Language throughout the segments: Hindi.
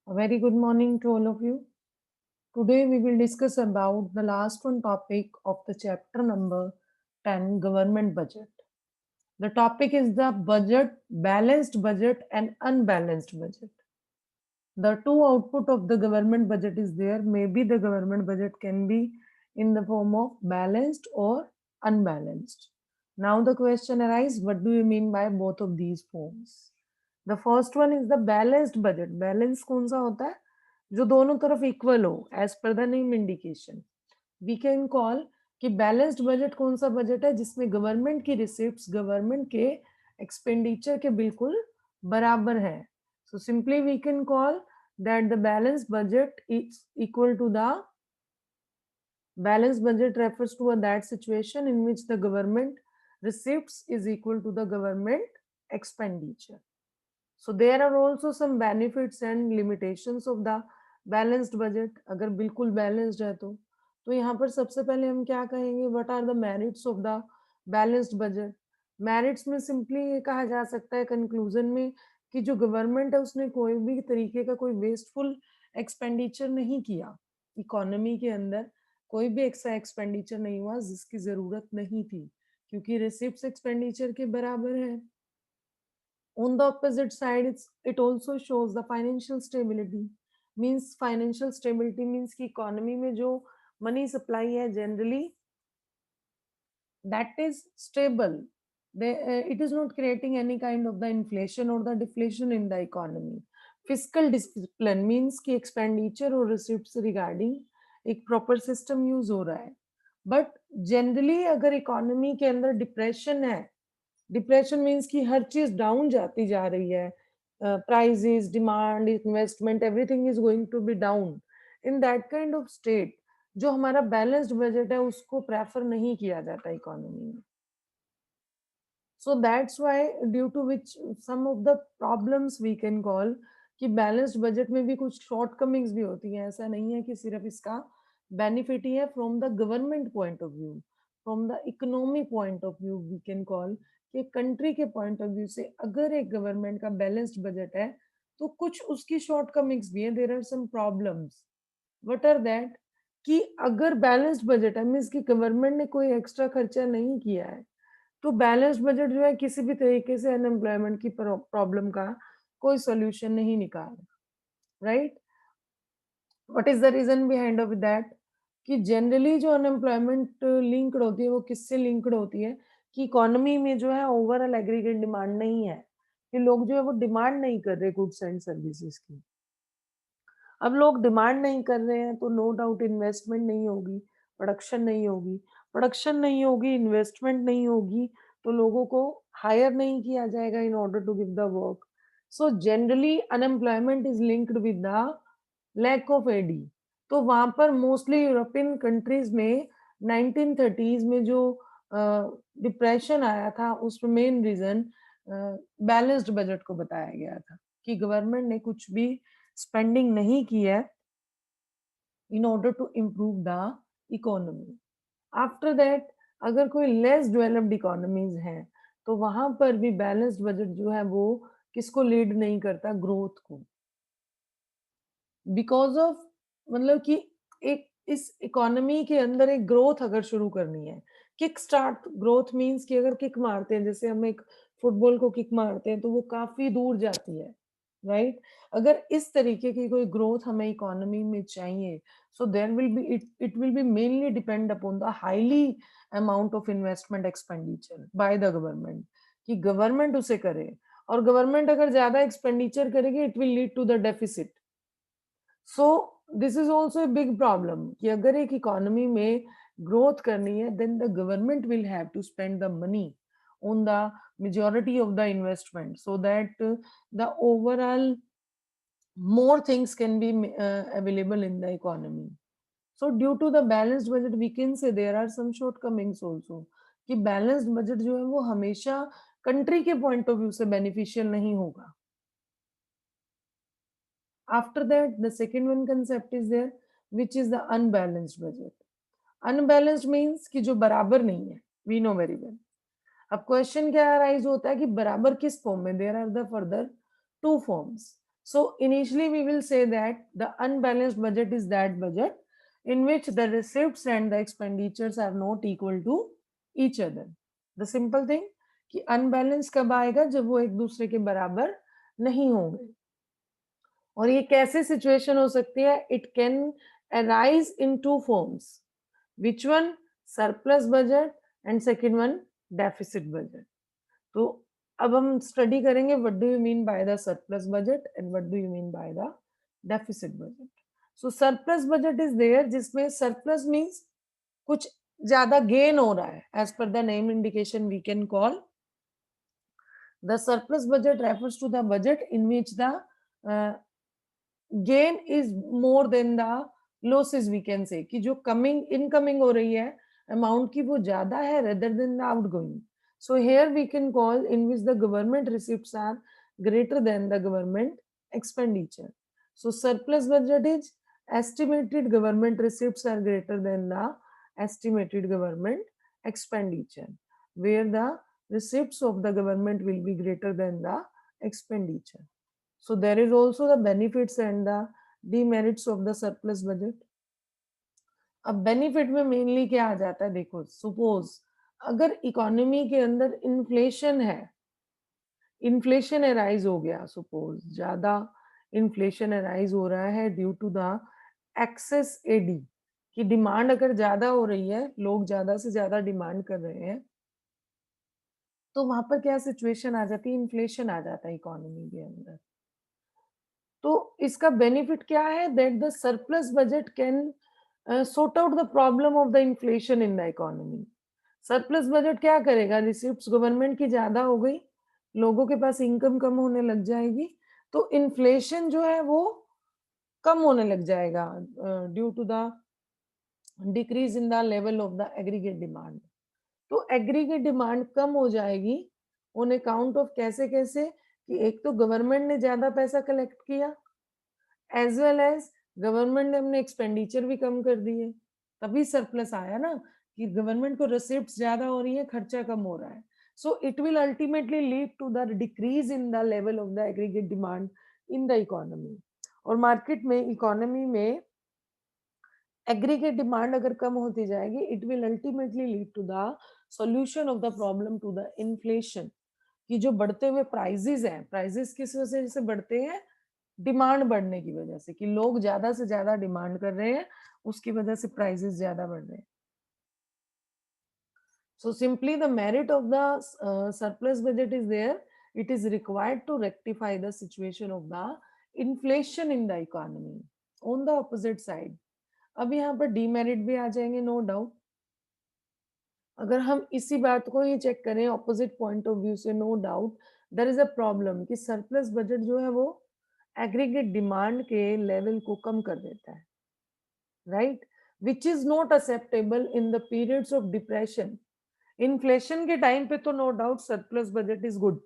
A very good morning to all of you. Today we will discuss about the last one topic of the chapter number 10, government budget. The topic is the budget, balanced budget and unbalanced budget. The two output of the government budget is there. Maybe the government budget can be in the form of balanced or unbalanced. Now the question arises, what do you mean by both of these forms? The first one is the balanced budget. Balance कौन सा होता है जो दोनों तरफ इक्वल हो as per the name indication. We can call कि बैलेंस्ड बजट कौन सा बजट है जिसमें गवर्नमेंट की रिसिप्ट्स गवर्नमेंट के एक्सपेंडिचर के बिल्कुल बराबर है. So simply we can call that the balanced budget is equal to the balanced budget refers to that situation in which the government receipts is equal to the government expenditure. So there are also some benefits and limitations of the balanced budget. अगर बिल्कुल balanced है तो यहाँ पर सबसे पहले हम क्या कहेंगे, what are the merits of the balanced budget? Merits में simply ये कहा जा सकता है conclusion में कि जो गवर्नमेंट है उसने कोई भी तरीके का कोई वेस्टफुल एक्सपेंडिचर नहीं किया. इकोनॉमी के अंदर कोई भी एक्स्ट्रा एक्सपेंडिचर नहीं हुआ जिसकी जरूरत नहीं थी क्योंकि रिसिप्ट्स एक्सपेंडिचर के बराबर है. On the opposite side, it also shows the financial stability. Means financial stability means कि economy में जो money supply है generally that is stable. It is not creating any kind of the inflation or the deflation in the economy. Fiscal discipline means कि expenditure और receipts regarding एक proper system use हो रहा है. But generally अगर economy के अंदर depression है, डिप्रेशन मीन्स कि हर चीज डाउन जाती जा रही है, prices, demand, investment, everything is going to be down. In that kind of state जो हमारा बैलेंस्ड बजट है उसको प्रेफर नहीं किया जाता इकोनॉमी में. So that's why due to which some of the problems we can call कि बैलेंस्ड बजट में भी कुछ शॉर्टकमिंग्स भी होती हैं. ऐसा नहीं है कि सिर्फ इसका बेनिफिट ही है from the government point of view, from the economy point of view we can call कि कंट्री के पॉइंट ऑफ व्यू से अगर एक गवर्नमेंट का बैलेंस्ड बजट है तो कुछ उसकी शॉर्टकमिंग्स भी हैं. There are some problems. What are that? कि अगर बैलेंस्ड बजट है मींस कि गवर्नमेंट ने कोई एक्स्ट्रा खर्चा नहीं किया है तो बैलेंस्ड बजट जो है किसी भी तरीके से अनएम्प्लॉयमेंट की प्रॉब्लम का कोई सॉल्यूशन नहीं निकाल, right? What is the reason behind of that? कि जनरली जो अनएम्प्लॉयमेंट लिंक्ड होती है वो किससे लिंक्ड होती है कि इकोनॉमी में जो है ओवरऑल एग्रीगेट डिमांड नहीं है, कि लोग जो है वो डिमांड नहीं कर रहे गुड्स एंड सर्विसेज की. अब लोग डिमांड नहीं कर रहे हैं तो नो डाउट इन्वेस्टमेंट नहीं होगी, प्रोडक्शन नहीं होगी. प्रोडक्शन नहीं होगी, इन्वेस्टमेंट नहीं होगी तो लोगों को हायर नहीं किया जाएगा in order to give the work. So generally unemployment is linked with the lack of AD. तो वहां पर मोस्टली यूरोपियन कंट्रीज में 1930s में जो डिप्रेशन आया था उसमें मेन रीजन बैलेंस्ड बजट को बताया गया था कि गवर्नमेंट ने कुछ भी स्पेंडिंग नहीं की है in order to improve the economy. After that, अगर कोई लेस डेवलप्ड इकोनॉमीज हैं तो वहां पर भी बैलेंस्ड बजट जो है वो किसको लीड नहीं करता, ग्रोथ को. बिकॉज ऑफ मतलब कि एक इस इकोनॉमी के अंदर एक ग्रोथ अगर शुरू करनी है, किक स्टार्ट ग्रोथ मींस कि अगर किक मारते हैं जैसे हम एक फुटबॉल को किक मारते हैं तो वो काफी दूर जाती है, राइट? अगर इस तरीके की कोई ग्रोथ हमें इकोनॉमी में चाहिए so there will be it will be mainly depend upon the highly amount of investment expenditure by the government, कि गवर्नमेंट उसे करे. और गवर्नमेंट अगर ज्यादा एक्सपेंडिचर करेगी it will lead to the deficit. So this is also a big problem कि अगर एक इकोनॉमी में ग्रोथ करनी है then the government will have to spend the money on the majority of the investment so that the overall more things can be available in the economy. So due to the balanced budget we can say there are some shortcomings also कि balanced budget जो है वो हमेशा कंट्री के पॉइंट ऑफ व्यू से बेनिफिशियल नहीं होगा. After that, the second one concept is there, which is the unbalanced budget. Unbalanced means कि जो बराबर नहीं है. We know very well. अब क्वेश्चन क्या अराइज होता है कि बराबर किस फॉर्म में? There are the further two forms. So initially we will say that the unbalanced budget is that budget in which the receipts and the expenditures are not equal to each other. The simple thing कि unbalance कब आएगा जब वो एक दूसरे के बराबर नहीं होंगे. और ये कैसे सिचुएशन हो सकती है? It can arise in two forms. Which one? Surplus budget and second one deficit budget. तो अब हम स्टडी करेंगे what do you mean by the surplus budget and what do you mean by the deficit budget. So surplus budget is there जिसमें सरप्लस मीन्स कुछ ज्यादा गेन हो रहा है. As per the name indication we can call the surplus budget refers to the budget in which the gain is more than the losses. We can say कि जो कमिंग इनकमिंग हो रही है अमाउंट की वो ज्यादा है rather than the outgoing. So here we can call in which the government receipts are greater than the government expenditure. So surplus budget is estimated government receipts are greater than the estimated government expenditure, where the receipts of the government will be greater than the expenditure. So there is also the benefits and the demerits of the surplus budget. अब बेनिफिट में मेनली क्या आ जाता है? देखो, सपोज अगर इकोनॉमी के अंदर इन्फ्लेशन है, इन्फ्लेशन अराइज हो गया, सपोज ज्यादा इन्फ्लेशन अराइज हो रहा है due to the excess AD की डिमांड अगर ज्यादा हो रही है, लोग ज्यादा से ज्यादा डिमांड कर रहे हैं, तो वहां पर क्या सिचुएशन आ जाती है? इन्फ्लेशन आ जाता है इकोनॉमी के अंदर. तो इसका बेनिफिट क्या है? That the surplus budget can sort out the problem of the inflation in the economy. Surplus budget क्या करेगा? रिसिप्ट्स गवर्नमेंट की ज्यादा हो गई, लोगों के पास इनकम कम होने लग जाएगी, तो इन्फ्लेशन जो है वो कम होने लग जाएगा due to the decrease in the level of the aggregate demand. तो एग्रीगेट डिमांड कम हो जाएगी ऑन अकाउंट ऑफ कैसे कैसे कि एक तो गवर्नमेंट ने ज्यादा पैसा कलेक्ट किया, एज वेल एज गवर्नमेंट ने अपने एक्सपेंडिचर भी कम कर दिए. तभी सरप्लस आया ना, कि गवर्नमेंट को रिसिप्ट्स ज्यादा हो रही है, खर्चा कम हो रहा है. So it will ultimately lead to the decrease in the level of the aggregate demand in the economy. और मार्केट में, इकोनॉमी में एग्रीगेट डिमांड अगर कम होती जाएगी, it will ultimately lead to the solution of the problem to the inflation. कि जो बढ़ते हुए प्राइजेस हैं, प्राइजेस किस वजह से बढ़ते हैं? डिमांड बढ़ने की वजह से, कि लोग ज्यादा से ज्यादा डिमांड कर रहे हैं, उसकी वजह से प्राइसेस ज्यादा बढ़ रहे हैं. So simply the merit of the surplus budget is there. It is required to rectify the situation of the inflation in the economy. On the opposite side, अब यहाँ पर demerit भी आ जाएंगे, no doubt. अगर हम इसी बात को ही चेक करें ऑपोजिट पॉइंट ऑफ व्यू से, no doubt there is a problem कि सरप्लस बजट जो है वो एग्रीगेट डिमांड के लेवल को कम कर देता है, right, which is not acceptable in the periods of depression. Inflation के टाइम पे तो no doubt surplus budget is good,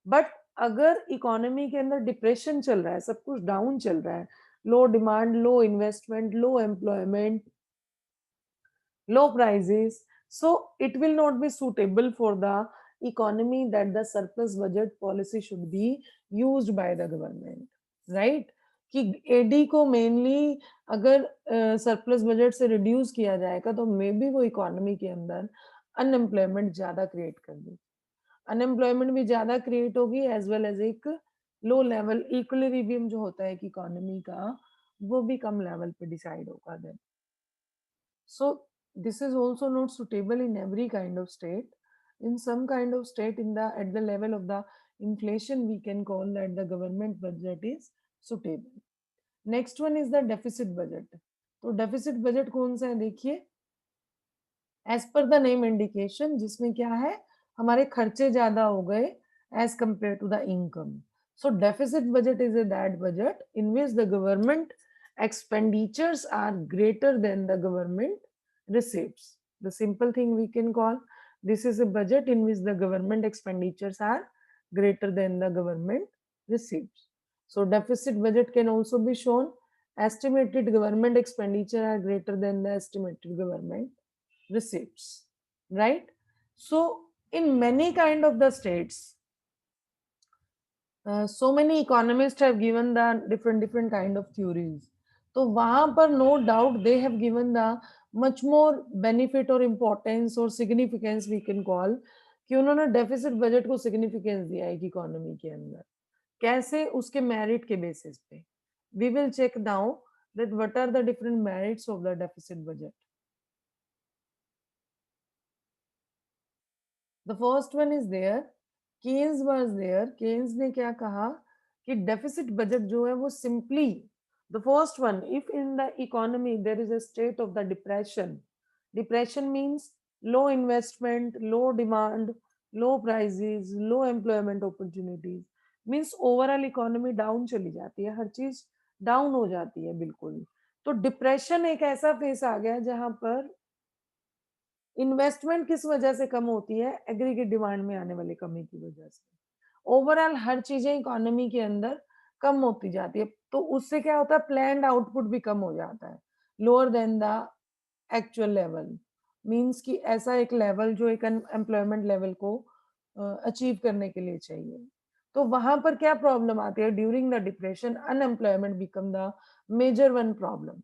but अगर इकोनॉमी के अंदर डिप्रेशन चल रहा है, सब कुछ डाउन चल रहा है, लो demand, low investment, low employment, low prices, so it will not be suitable for the economy that the surplus budget policy should be used by the government, right. कि एडी को मेनली अगर सरप्लस बजट से रिड्यूस किया जाएगा तो मे बी वो इकोनॉमी के अंदर अनएम्प्लॉयमेंट ज्यादा क्रिएट कर देगी, अनएम्प्लॉयमेंट भी ज्यादा क्रिएट होगी, एज वेल एज एक लो लेवल इक्विलिब्रियम जो होता है इकोनॉमी का, वो भी कम लेवल पे डिसाइड होगा then. So this is also not suitable in every kind of state. In some kind of state, in the at the level of the inflation, we can call that the government budget is suitable. Next one is the deficit budget. तो deficit budget कौन सा है? देखिए, as per the name indication, जिसमें क्या है, हमारे खर्चे ज्यादा हो गए as compared to the income. So deficit budget is a that budget in which the government expenditures are greater than the government receipts. The simple thing we can call this is a budget in which the government expenditures are greater than the government receipts. So deficit budget can also be shown estimated government expenditure are greater than the estimated government receipts, right. So in many kind of the states, so many economists have given the different kind of theories. तो वहां पर no doubt they have given the much more benefit or importance or significance we can call कि उन्होंने डेफिसिट बजट को सिग्निफिकेंस दिया है इकोनॉमी के अंदर. कैसे? उसके मेरिट के बेसिस पे. We will check now that what are the different merits of the deficit budget. The first one is there. Keynes was there. Keynes ने क्या कहा कि deficit budget जो है वो simply the first one, if in the economy there is a state of the depression. Depression means low investment, low demand, low prices, low employment opportunities. Means overall economy down चली जाती है, हर चीज डाउन हो जाती है बिल्कुल. तो डिप्रेशन एक ऐसा फेस आ गया जहां पर इन्वेस्टमेंट किस वजह से कम होती है? एग्रीगेट डिमांड में आने वाली कमी की वजह से. ओवरऑल हर चीजें इकोनॉमी के अंदर कम होती जाती है, तो उससे क्या होता है? प्लान्ड आउटपुट भी कम हो जाता है, lower than the actual level. Means कि ऐसा एक लेवल जो एक एम्प्लॉयमेंट लेवल को अचीव करने के लिए चाहिए. तो वहां पर क्या प्रॉब्लम आती है? During the depression unemployment become the major one problem.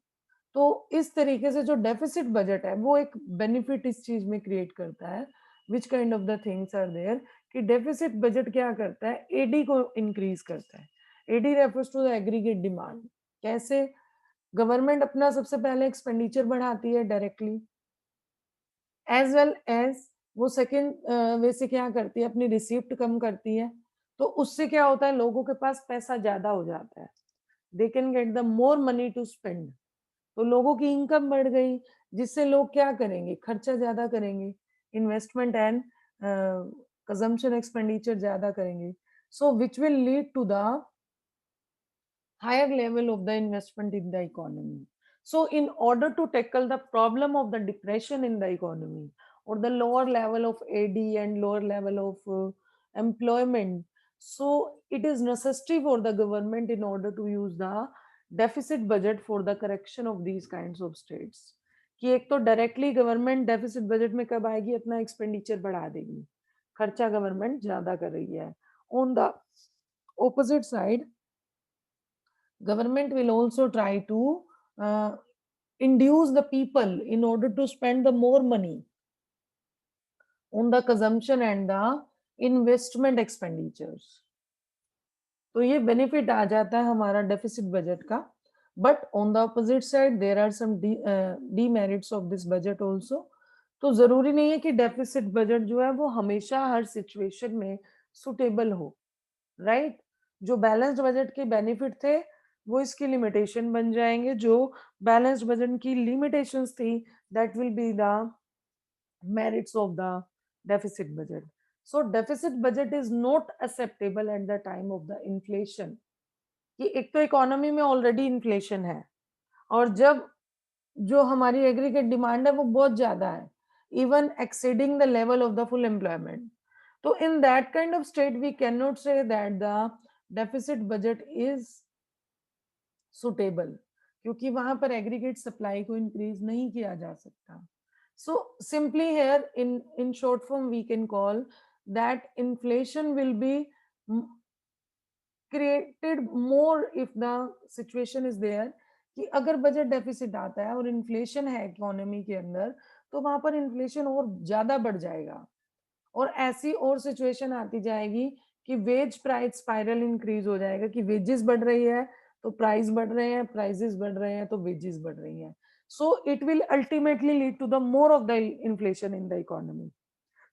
तो इस तरीके से जो डेफिसिट बजट है वो एक बेनिफिट इस चीज में क्रिएट करता है. Which kind of the things are there कि डेफिसिट बजट क्या करता है? एडी को इंक्रीज करता है. AD refers to the aggregate demand. कैसे? गवर्नमेंट अपना सबसे पहले एक्सपेंडिचर बढ़ाती है डायरेक्टली, एज वेल एज वो सेकेंड वे से क्या करती है? अपनी रिसिप्ट कम करती है. तो उससे क्या होता है? लोगों के पास पैसा ज्यादा हो जाता है. They can get the more money to spend. तो लोगों की इनकम बढ़ गई, जिससे लोग क्या करेंगे? खर्चा ज्यादा करेंगे, इन्वेस्टमेंट एंड कंजम्पशन एक्सपेंडिचर ज्यादा करेंगे. So which will lead to the higher level of the investment in the economy. So in order to tackle the problem of the depression in the economy or the lower level of AD and lower level of employment, so it is necessary for the government in order to use the deficit budget for the correction of these kinds of states. कि एक तो डायरेक्टली गवर्नमेंट डेफिसिट बजट में कब आएगी? अपना एक्सपेंडिचर बढ़ा देगी, खर्चा गवर्नमेंट ज्यादा कर रही है. On the opposite side, government will also try to induce the people in order to spend the more money on the consumption and the investment expenditures. तो ये बेनिफिट आ जाता है हमारा डेफिसिट बजट का. But on the opposite side there are some demerits of this budget also. तो जरूरी नहीं है कि डेफिसिट बजट जो है वो हमेशा हर सिचुएशन में सुटेबल हो, राइट? जो बैलेंस्ड बजट के बेनिफिट थे वो इसकी लिमिटेशन बन जाएंगे. जो बैलेंस्ड बजट की लिमिटेशंस थी that will be the merits of the deficit budget. So deficit budget is not acceptable at the time of the inflation. कि एक तो इकोनॉमी में ऑलरेडी इन्फ्लेशन है और जब जो हमारी एग्रीगेट डिमांड है वो बहुत ज्यादा है, even exceeding the level of the full employment. तो in that kind of state we can not say that the deficit budget is suitable, क्योंकि वहां पर एग्रीगेट सप्लाई को इंक्रीज नहीं किया जा सकता. So simply here in short form we can call that inflation will be created more if the situation is there कि अगर बजट डेफिसिट आता है और इन्फ्लेशन है इकोनॉमी के अंदर तो वहां पर इन्फ्लेशन और ज्यादा बढ़ जाएगा. और ऐसी और सिचुएशन आती जाएगी कि वेज प्राइस स्पाइरल इंक्रीज हो जाएगा कि वेजेस बढ़ रही है तो प्राइस बढ़ रहे हैं, प्राइसेस बढ़ रहे हैं तो वेजेस बढ़ रही हैं. So it will ultimately lead to the more of the inflation in the economy.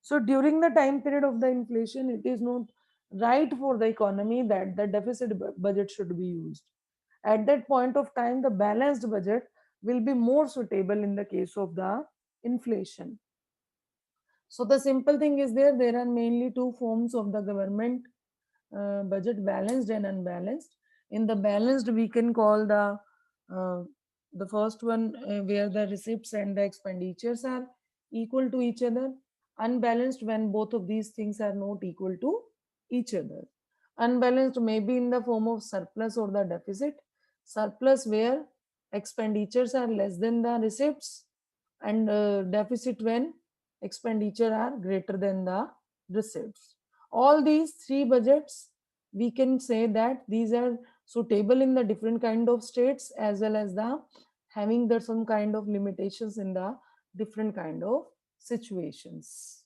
So during the time period of the inflation, it is not right for the economy that the deficit budget should be used. At that point of time, the balanced budget will be more suitable in the case of the inflation. So the simple thing is there are mainly two forms of the government budget, balanced and unbalanced. In the balanced, we can call the first one where the receipts and the expenditures are equal to each other. Unbalanced when both of these things are not equal to each other. Unbalanced may be in the form of surplus or the deficit. Surplus where expenditures are less than the receipts, and deficit when expenditure are greater than the receipts. All these three budgets we can say that these are suitable in the different kind of states, as well as the having the some kind of limitations in the different kind of situations.